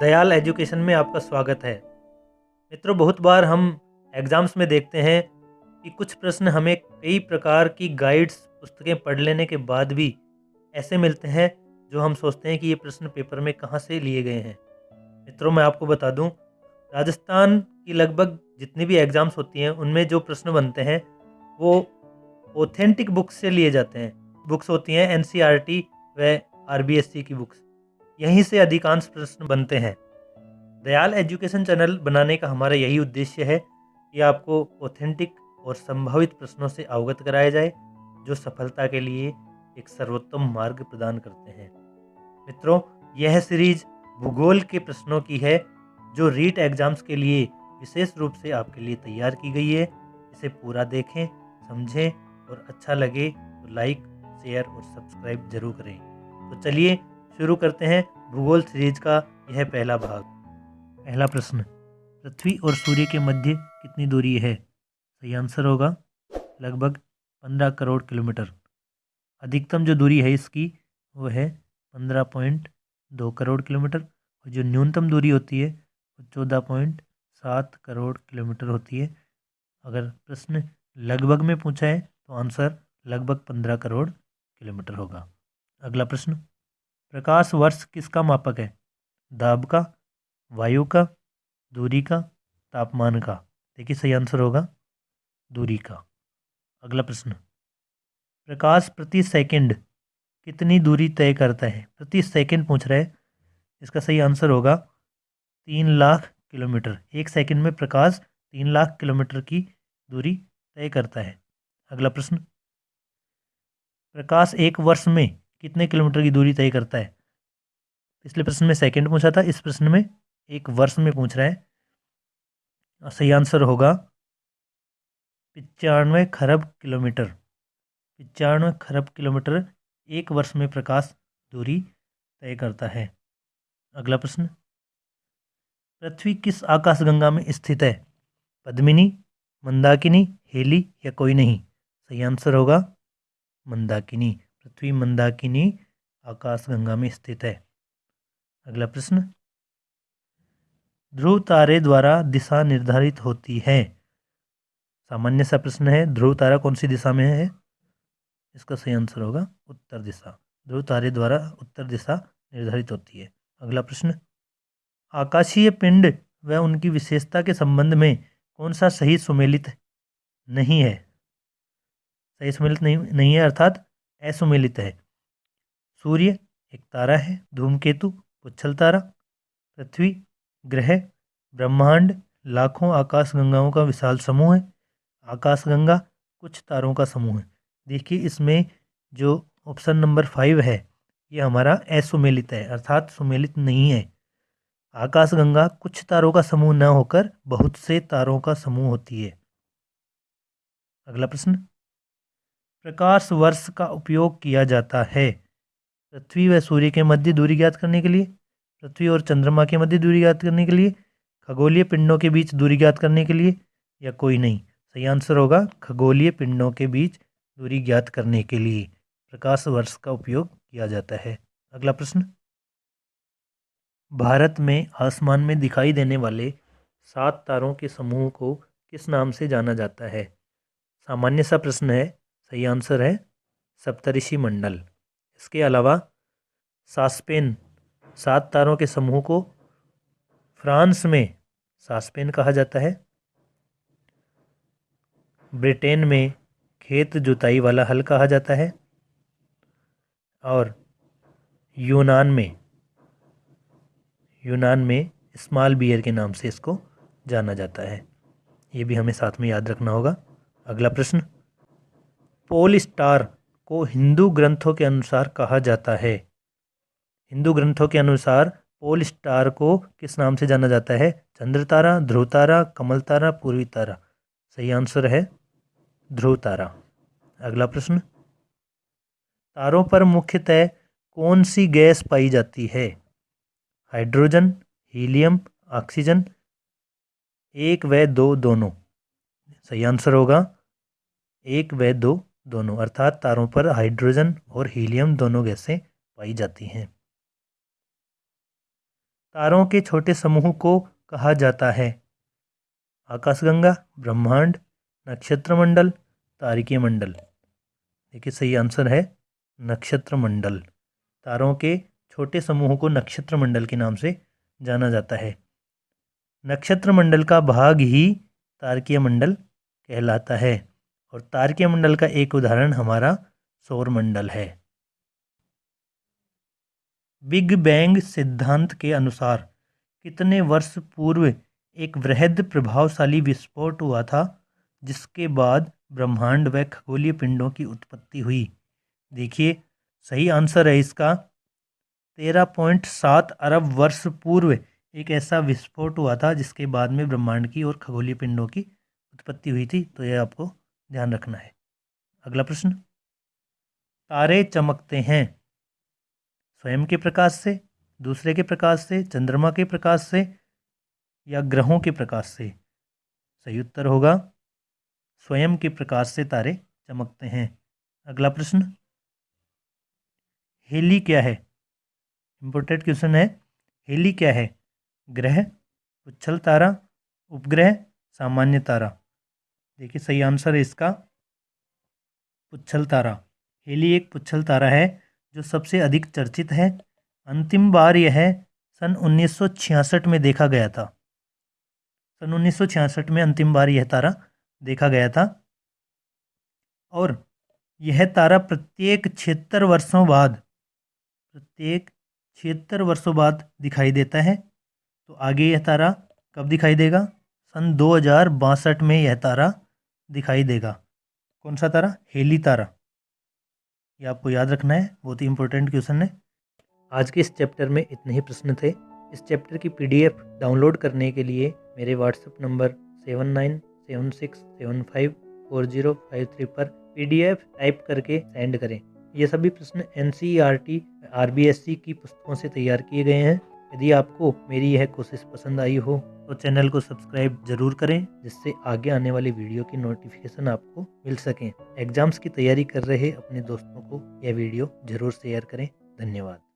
Dayal education में आपका स्वागत है। मित्रों, बहुत बार हम एग्ज़ाम्स में देखते हैं कि कुछ प्रश्न हमें कई प्रकार की गाइड्स पुस्तकें पढ़ लेने के बाद भी ऐसे मिलते हैं जो हम सोचते हैं कि ये प्रश्न पेपर में कहाँ से लिए गए हैं। मित्रों, मैं आपको बता दूं, राजस्थान की लगभग जितनी भी एग्ज़ाम्स होती हैं उनमें जो प्रश्न बनते हैं वो ऑथेंटिक बुक्स से लिए जाते हैं। बुक्स होती हैं एनसीईआरटी व आरबीएससी की बुक्स, यहीं से अधिकांश प्रश्न बनते हैं। दयाल एजुकेशन चैनल बनाने का हमारा यही उद्देश्य है कि आपको ऑथेंटिक और संभावित प्रश्नों से अवगत कराया जाए जो सफलता के लिए एक सर्वोत्तम मार्ग प्रदान करते हैं। मित्रों, यह सीरीज भूगोल के प्रश्नों की है जो रीट एग्जाम्स के लिए विशेष रूप से आपके लिए तैयार की गई है। इसे पूरा देखें, समझें और अच्छा लगे तो लाइक, शेयर और सब्सक्राइब जरूर करें। तो चलिए शुरू करते हैं भूगोल सीरीज का यह पहला भाग। पहला प्रश्न, पृथ्वी और सूर्य के मध्य कितनी दूरी है? सही आंसर होगा लगभग 15 करोड़ किलोमीटर। अधिकतम जो दूरी है इसकी वो है 15.2 करोड़ किलोमीटर और जो न्यूनतम दूरी होती है वो 14.7 करोड़ किलोमीटर होती है। अगर प्रश्न लगभग में पूछा है तो आंसर लगभग 15 करोड़ किलोमीटर होगा। अगला प्रश्न, प्रकाश वर्ष किसका मापक है? दाब का, वायु का, दूरी का, तापमान का? देखिए सही आंसर होगा दूरी का। अगला प्रश्न, प्रकाश प्रति सेकंड कितनी दूरी तय करता है? प्रति सेकंड पूछ रहा है, इसका सही आंसर होगा 3 लाख किलोमीटर। एक सेकंड में प्रकाश 3 लाख किलोमीटर की दूरी तय करता है। अगला प्रश्न, प्रकाश एक वर्ष में कितने किलोमीटर की दूरी तय करता है? पिछले प्रश्न में सेकंड पूछा था, इस प्रश्न में एक वर्ष में पूछ रहा है। सही आंसर होगा 95 खरब किलोमीटर। 95 खरब किलोमीटर एक वर्ष में प्रकाश दूरी तय करता है। अगला प्रश्न, पृथ्वी किस आकाशगंगा में स्थित है? पद्मिनी, मंदाकिनी, हेली या कोई नहीं? सही आंसर होगा मंदाकिनी। पृथ्वी मंदाकिनी आकाशगंगा में स्थित है। अगला प्रश्न, ध्रुव तारे द्वारा दिशा निर्धारित होती है। सामान्य सा प्रश्न है, ध्रुव तारा कौन सी दिशा में है? इसका सही आंसर होगा उत्तर दिशा। ध्रुव तारे द्वारा उत्तर दिशा निर्धारित होती है। अगला प्रश्न, आकाशीय पिंड व उनकी विशेषता के संबंध में कौन सा सही सुमेलित नहीं है? सही सुमेलित नहीं है अर्थात असुमेलित है। सूर्य एक तारा है, धूमकेतु पुच्छल तारा, पृथ्वी, ग्रह, ब्रह्मांड लाखों आकाशगंगाओं का विशाल समूह है, आकाशगंगा कुछ तारों का समूह है। देखिए इसमें जो ऑप्शन नंबर 5 है ये हमारा असुमेलित है अर्थात सुमेलित नहीं है। आकाशगंगा कुछ तारों का समूह न होकर बहुत से तारों का समूह होती है। अगला प्रश्न, प्रकाश वर्ष का उपयोग किया जाता है पृथ्वी व सूर्य के मध्य दूरी ज्ञात करने के लिए, पृथ्वी और चंद्रमा के मध्य दूरी ज्ञात करने के लिए, खगोलीय पिंडों के बीच दूरी ज्ञात करने के लिए या कोई नहीं? सही आंसर होगा खगोलीय पिंडों के बीच दूरी ज्ञात करने के लिए प्रकाश वर्ष का उपयोग किया जाता है। अगला प्रश्न, भारत में आसमान में दिखाई देने वाले 7 तारों के समूह को किस नाम से जाना जाता है? सामान्य सा प्रश्न है, सही आंसर है सप्तऋषि मंडल। इसके अलावा सास्पेन 7 तारों के समूह को फ्रांस में सास्पेन कहा जाता है, ब्रिटेन में खेत जुताई वाला हल कहा जाता है और यूनान में स्मॉल बियर के नाम से इसको जाना जाता है। ये भी हमें साथ में याद रखना होगा। अगला प्रश्न, पोल स्टार को हिंदू ग्रंथों के अनुसार कहा जाता है। हिंदू ग्रंथों के अनुसार पोल स्टार को किस नाम से जाना जाता है? चंद्र तारा, ध्रुव तारा, कमल तारा, पूर्वी तारा? सही आंसर है ध्रुव तारा। अगला प्रश्न, तारों पर मुख्यतः कौन सी गैस पाई जाती है? हाइड्रोजन, हीलियम, ऑक्सीजन, 1 व 2 दोनों? सही आंसर होगा 1 व 2 दोनों अर्थात तारों पर हाइड्रोजन और हीलियम दोनों गैसें पाई जाती हैं। तारों के छोटे समूह को कहा जाता है? आकाशगंगा, ब्रह्मांड, नक्षत्र मंडल, तारकीय मंडल। देखिए सही आंसर है नक्षत्र मंडल। तारों के छोटे समूह को नक्षत्र मंडल के नाम से जाना जाता है। नक्षत्र मंडल का भाग ही तारकीय मंडल कहलाता है और तारकीय मंडल का एक उदाहरण हमारा सौर मंडल है। बिग बैंग सिद्धांत के अनुसार कितने वर्ष पूर्व एक वृहद प्रभावशाली विस्फोट हुआ था जिसके बाद ब्रह्मांड व खगोलीय पिंडों की उत्पत्ति हुई? देखिए सही आंसर है इसका 13.7 अरब वर्ष पूर्व एक ऐसा विस्फोट हुआ था जिसके बाद में ब्रह्मांड की और खगोलीय पिंडों की उत्पत्ति हुई थी। तो यह आपको ध्यान रखना है। अगला प्रश्न, तारे चमकते हैं स्वयं के प्रकाश से, दूसरे के प्रकाश से, चंद्रमा के प्रकाश से या ग्रहों के प्रकाश से? सही उत्तर होगा स्वयं के प्रकाश से तारे चमकते हैं। अगला प्रश्न, हेली क्या है? इंपॉर्टेंट क्वेश्चन है। हेली क्या है? ग्रह, उच्छल तारा, उपग्रह, सामान्य तारा? देखिए सही आंसर है इसका पुच्छल तारा। हेली एक पुच्छल तारा है जो सबसे अधिक चर्चित है। अंतिम बार यह सन 1966 में देखा गया था। सन 1966 में अंतिम बार यह तारा देखा गया था और यह तारा प्रत्येक 76 वर्षों बाद दिखाई देता है। तो आगे यह तारा कब दिखाई देगा? सन 2062 में यह तारा दिखाई देगा। कौन सा तारा? हेली तारा। ये आपको याद रखना है, बहुत ही इंपॉर्टेंट क्वेश्चन है। आज के इस चैप्टर में इतने ही प्रश्न थे। इस चैप्टर की PDF डाउनलोड करने के लिए मेरे व्हाट्सएप नंबर 7976754053 पर PDF टाइप करके सेंड करें। ये सभी प्रश्न NCERT RBSC की पुस्तकों से तैयार किए गए हैं। यदि आपको मेरी यह कोशिश पसंद आई हो तो चैनल को सब्सक्राइब जरूर करें जिससे आगे आने वाली वीडियो की नोटिफिकेशन आपको मिल सकें। एग्जाम्स की तैयारी कर रहे अपने दोस्तों को यह वीडियो जरूर शेयर करें। धन्यवाद।